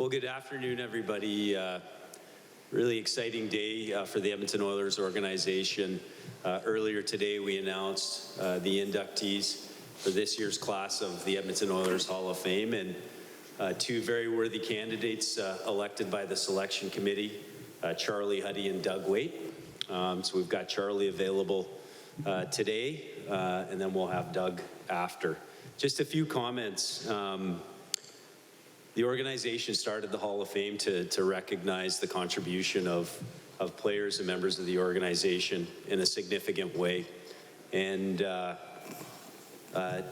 Well, good afternoon, everybody. Really exciting day for the Edmonton Oilers organization. Earlier today, we announced the inductees for this year's class of the Edmonton Oilers Hall of Fame, and two very worthy candidates elected by the selection committee, Charlie Huddy and Doug Waite. So we've got Charlie available today, and then we'll have Doug after. Just a few comments. The organization started the Hall of Fame to recognize the contribution of players and members of the organization in a significant way. And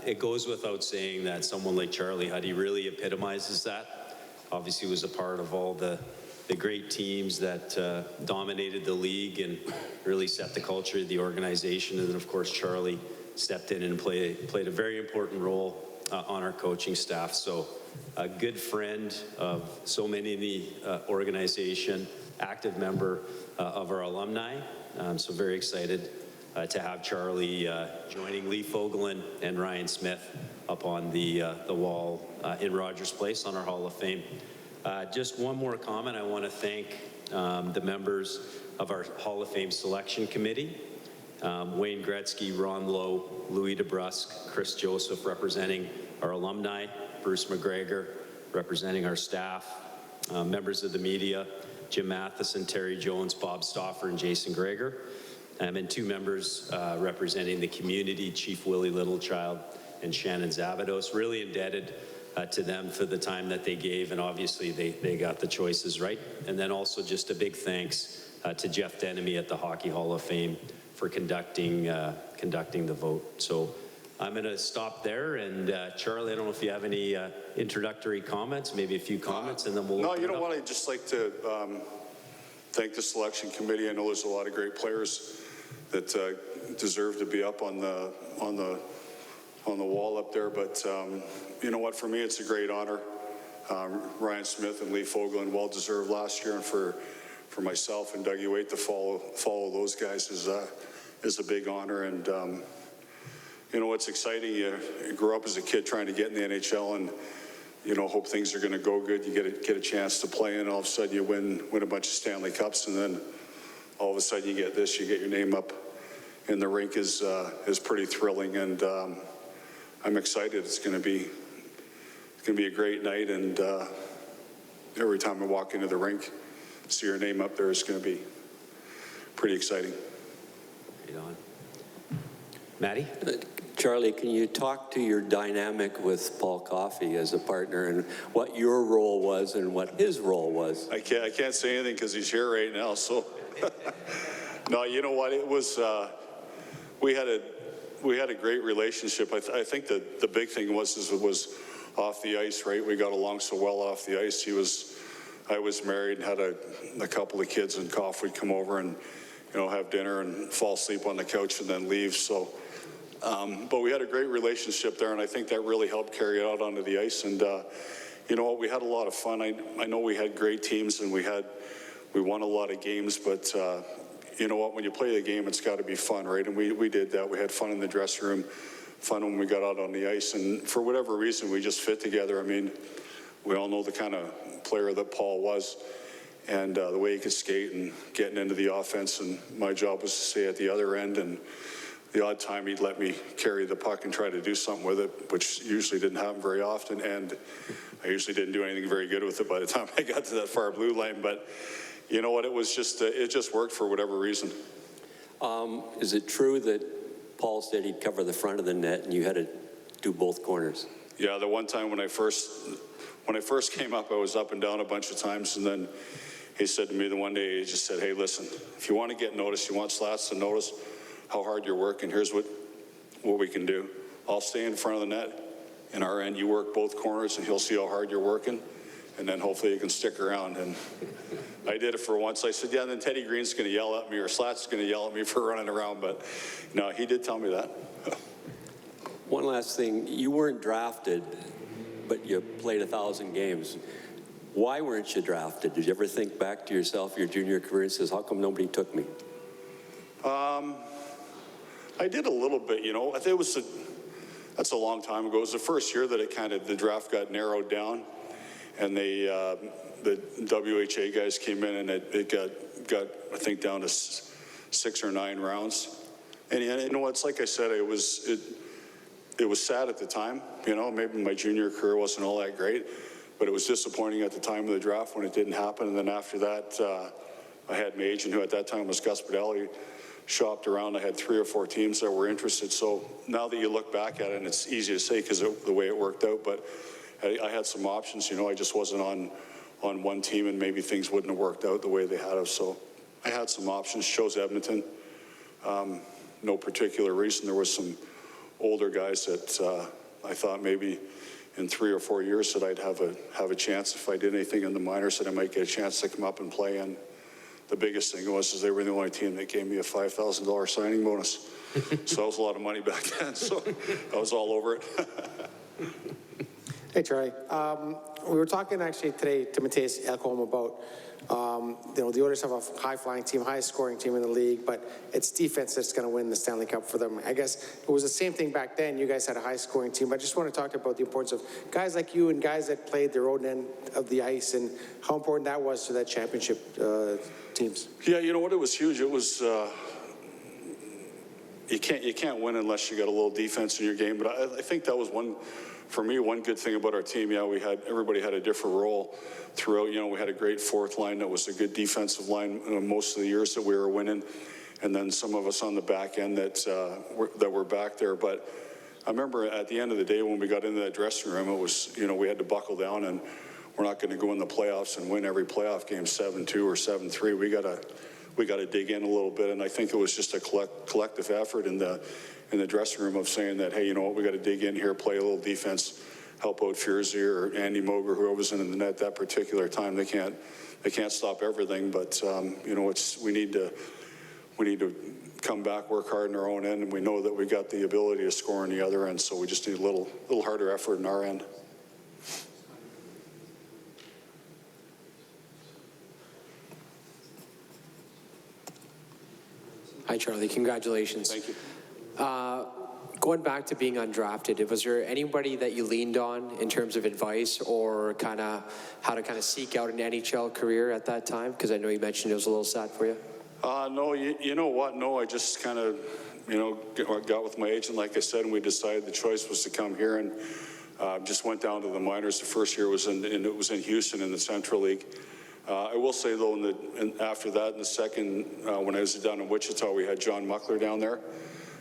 it goes without saying that someone like Charlie Huddy really epitomizes that. Obviously was a part of all the great teams that dominated the league and really set the culture of the organization. And then of course Charlie stepped in and played a very important role on our coaching staff. So a good friend of so many in the organization, active member of our alumni. So very excited to have Charlie joining Lee Fogelin and Ryan Smith up on the wall in Rogers Place on our Hall of Fame. Just one more comment. I want to thank the members of our Hall of Fame selection committee. Wayne Gretzky, Ron Lowe, Louis DeBrusque, Chris Joseph representing our alumni, Bruce McGregor representing our staff, members of the media, Jim Matheson, Terry Jones, Bob Stauffer, and Jason Greger, and two members representing the community, Chief Willie Littlechild and Shannon Zabados. Really indebted to them for the time that they gave, and obviously they got the choices right. And then also just a big thanks to Jeff Denemy at the Hockey Hall of Fame for conducting the vote. So I'm going to stop there, and Charlie, I don't know if you have any introductory comments, maybe a few comments, and then we'll. No, you know what? I'd just like to thank the selection committee. I know there's a lot of great players that deserve to be up on the wall up there, but you know what? For me, it's a great honor. Ryan Smith and Lee Fogelin, well deserved last year, and for myself and Dougie Waite to follow those guys is a big honor. And you know what's exciting? You grew up as a kid trying to get in the NHL, and you know hope things are going to go good. You get a chance to play, and all of a sudden you win a bunch of Stanley Cups, and then all of a sudden you get this. You get your name up in the rink is pretty thrilling, and I'm excited. It's going to be a great night, and every time I walk into the rink, see your name up there is going to be pretty exciting. Right on. Matty? Charlie, can you talk to your dynamic with Paul Coffey as a partner and what your role was and what his role was? I can't say anything because he's here right now. So, no, you know what? It was we had a great relationship. I think that the big thing was off the ice, right? We got along so well off the ice. I was married and had a couple of kids, and Coff would come over and have dinner and fall asleep on the couch and then leave. So. But we had a great relationship there, and I think that really helped carry it out onto the ice. And you know what, we had a lot of fun. I know we had great teams, and we won a lot of games, but you know what, when you play the game, it's got to be fun, right? And we did that. We had fun in the dressing room, fun when we got out on the ice, and for whatever reason, we just fit together. I mean, we all know the kind of player that Paul was, and the way he could skate and getting into the offense, and my job was to stay at the other end, and the odd time he'd let me carry the puck and try to do something with it, which usually didn't happen very often, and I usually didn't do anything very good with it by the time I got to that far blue line. But you know what, it just worked for whatever reason. Is it true that Paul said he'd cover the front of the net and you had to do both corners? Yeah, the one time when I first came up, I was up and down a bunch of times, and then he said to me the one day, he just said, hey, listen, if you want to get noticed, you want Slats to notice how hard you're working, here's what we can do. I'll stay in front of the net in our end. You work both corners, and he'll see how hard you're working, and then hopefully you can stick around. And I did it for once. I said, yeah, then Teddy Green's going to yell at me, or Slats is going to yell at me for running around. But no, he did tell me that. One last thing. You weren't drafted, but you played 1,000 games. Why weren't you drafted? Did you ever think back to yourself, your junior career, and says, how come nobody took me? I did a little bit, you know. I think that's a long time ago. It was the first year that the draft got narrowed down. and they, the WHA guys came in, and it got I think down to 6 or 9 rounds. And you know, it's like I said, it was sad at the time. You know, maybe my junior career wasn't all that great, but it was disappointing at the time of the draft when it didn't happen. And then after that, I had my agent, who at that time was Gus Badelli, shopped around. I had 3 or 4 teams that were interested. So now that you look back at it, and it's easy to say because the way it worked out, but I had some options. You know, I just wasn't on one team, and maybe things wouldn't have worked out the way they had have. So I had some options. Chose Edmonton. No particular reason. There was some older guys that I thought maybe in 3 or 4 years that I'd have a chance if I did anything in the minors, that I might get a chance to come up and play. And the biggest thing was they were the only team that gave me a $5,000 signing bonus. So that was a lot of money back then. So I was all over it. Hey, Charlie. We were talking actually today to Matthias Ekholm about, you know, the Oilers have a high-flying team, highest-scoring team in the league, but it's defense that's going to win the Stanley Cup for them. I guess it was the same thing back then. You guys had a high-scoring team. I just want to talk about the importance of guys like you and guys that played their own end of the ice and how important that was to that championship teams. Yeah, you know what? It was huge. It was. You can't win unless you got a little defense in your game. But I think that was for me, one good thing about our team. Yeah, everybody had a different role throughout. You know, we had a great fourth line that was a good defensive line most of the years that we were winning, and then some of us on the back end that were back there. But I remember at the end of the day when we got into that dressing room, it was, you know, we had to buckle down, and we're not going to go in the playoffs and win every playoff game 7-2 or 7-3. We got to dig in a little bit, and I think it was just a collective effort in the dressing room of saying that, hey, you know what, we got to dig in here, play a little defense, help out Fierzy or Andy Moger, whoever's in the net that particular time. They can't stop everything, but you know, we need to come back, work hard in our own end, and we know that we got the ability to score on the other end, so we just need a little harder effort in our end. Hi, Charlie. Congratulations. Thank you. Going back to being undrafted, was there anybody that you leaned on in terms of advice or kind of how to kind of seek out an NHL career at that time? Because I know you mentioned it was a little sad for you. No, you know what? No, I just kind of, you know, got with my agent, like I said, and we decided the choice was to come here, and just went down to the minors. The first year was it was in Houston in the Central League. I will say, though, after that, in the second, when I was down in Wichita, we had John Muckler down there,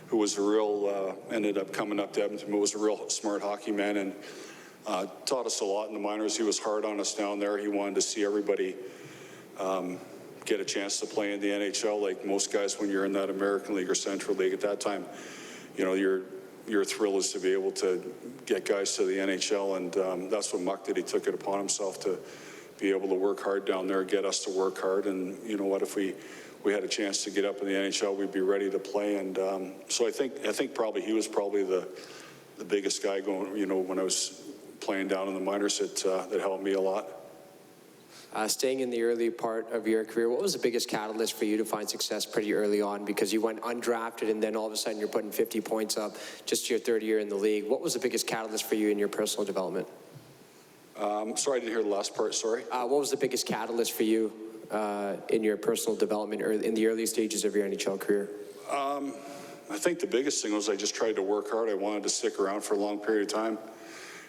who was a real, ended up coming up to Edmonton, but was a real smart hockey man, and taught us a lot in the minors. He was hard on us down there. He wanted to see everybody get a chance to play in the NHL, like most guys when you're in that American League or Central League. At that time, you know, your thrill is to be able to get guys to the NHL, and that's what Muck did. He took it upon himself to be able to work hard down there, get us to work hard, and you know what, if we had a chance to get up in the NHL, we'd be ready to play. And so I think probably he was probably the biggest guy going, you know, when I was playing down in the minors that helped me a lot. Staying in the early part of your career, what was the biggest catalyst for you to find success pretty early on? Because you went undrafted and then all of a sudden you're putting 50 points up just your third year in the league. What was the biggest catalyst for you in your personal development? Sorry, I didn't hear the last part, sorry. What was the biggest catalyst for you in your personal development or in the early stages of your NHL career? I think the biggest thing was I just tried to work hard. I wanted to stick around for a long period of time.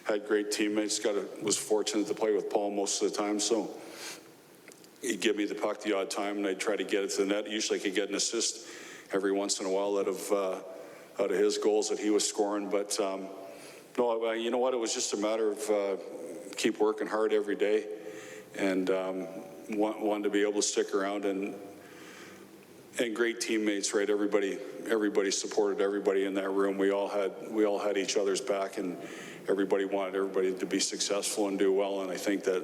Had great teammates, was fortunate to play with Paul most of the time, so he'd give me the puck the odd time and I'd try to get it to the net. Usually I could get an assist every once in a while out of his goals that he was scoring, but no, you know what, it was just a matter of keep working hard every day, and wanted to be able to stick around, and great teammates, right? Everybody supported everybody in that room. We all had each other's back, and everybody wanted everybody to be successful and do well. And I think that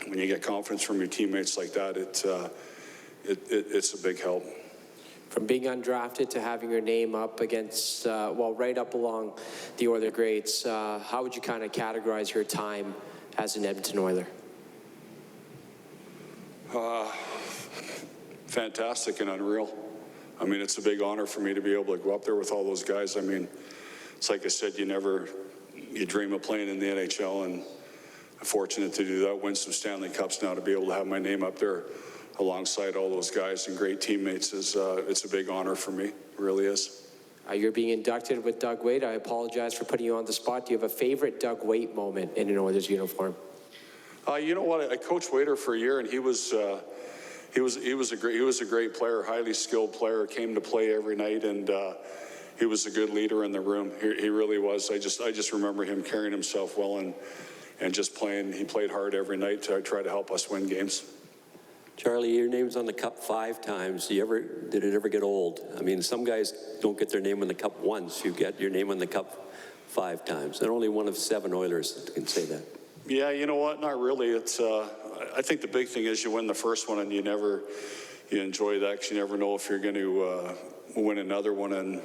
when you get confidence from your teammates like that, it's a big help. From being undrafted to having your name up against, right up along the Oiler greats, how would you kind of categorize your time as an Edmonton Oiler? Fantastic and unreal. I mean, it's a big honor for me to be able to go up there with all those guys. I mean, it's like I said, you dream of playing in the NHL, and fortunate to do that, win some Stanley Cups now, to be able to have my name up there alongside all those guys and great teammates is, it's a big honor for me, it really is. You're being inducted with Doug Weight. I apologize for putting you on the spot. Do you have a favorite Doug Weight moment in an Oilers uniform? You know what? I coached Waiter for a year, and he was a great player, highly skilled player. Came to play every night, and he was a good leader in the room. He really was. I just remember him carrying himself well and just playing. He played hard every night to try to help us win games. Charlie, your name's on the cup 5 times. Did it ever get old? I mean, some guys don't get their name on the cup once. You get your name on the cup 5 times. And only one of 7 Oilers can say that. Yeah, you know what? Not really. It's. I think the big thing is you win the first one, and you enjoy that because you never know if you're going to win another one. And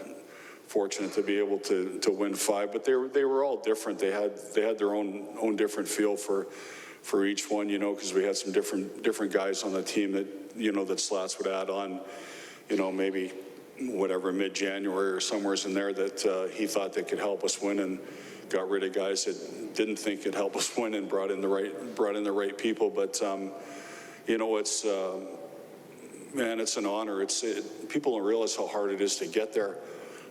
fortunate to be able to win 5, but they were all different. They had their own different feel for each one, you know, because we had some different guys on the team that, you know, that Slats would add on, you know, maybe whatever, mid-January or somewhere's in there that he thought that could help us win, and got rid of guys that didn't think could help us win and brought in the right people. But you know, it's man, it's an honor. People don't realize how hard it is to get there.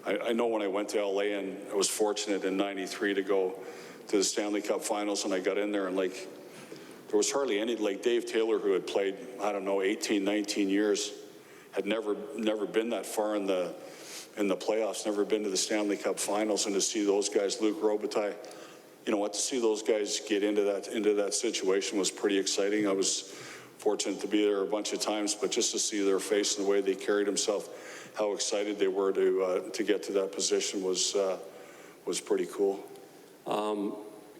I know when I went to LA, and I was fortunate in '93 to go to the Stanley Cup Finals, and I got in there, and like, there was hardly any, like Dave Taylor, who had played, I don't know, 18, 19 years, had never been that far in the playoffs, never been to the Stanley Cup Finals, and to see those guys, Luc Robitaille, you know what, to see those guys get into that situation was pretty exciting. I was fortunate to be there a bunch of times, but just to see their face and the way they carried themselves, how excited they were to get to that position was pretty cool.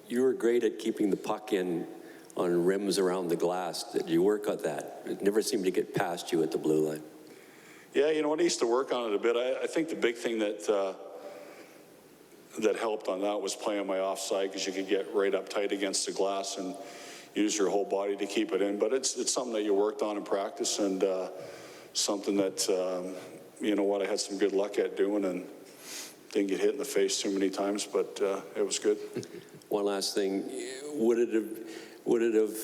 You were great at keeping the puck in on rims around the glass. Did you work on that? It never seemed to get past you at the blue line. Yeah, you know, I used to work on it a bit. I think the big thing that helped on that was playing my offside, because you could get right up tight against the glass and use your whole body to keep it in. But it's something that you worked on in practice, and something that, you know what, I had some good luck at doing, and didn't get hit in the face too many times, but it was good. One last thing, would it have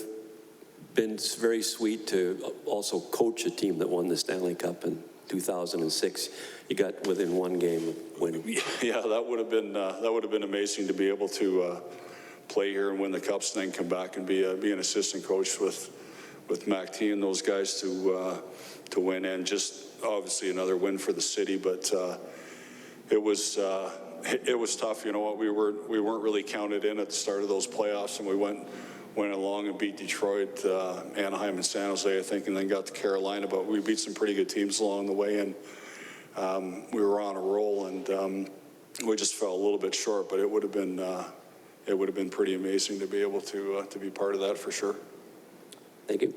been very sweet to also coach a team that won the Stanley Cup in 2006? You got within 1 game of winning. Yeah, that would have been amazing to be able to play here and win the Cups, and then come back and be an assistant coach with Mac T and those guys to win, and just obviously another win for the city. But it was tough. You know what, we weren't really counted in at the start of those playoffs, and we went along and beat Detroit, Anaheim, and San Jose, I think, and then got to Carolina. But we beat some pretty good teams along the way, and we were on a roll, and we just fell a little bit short. But it would have been pretty amazing to be able to be part of that, for sure. Thank you.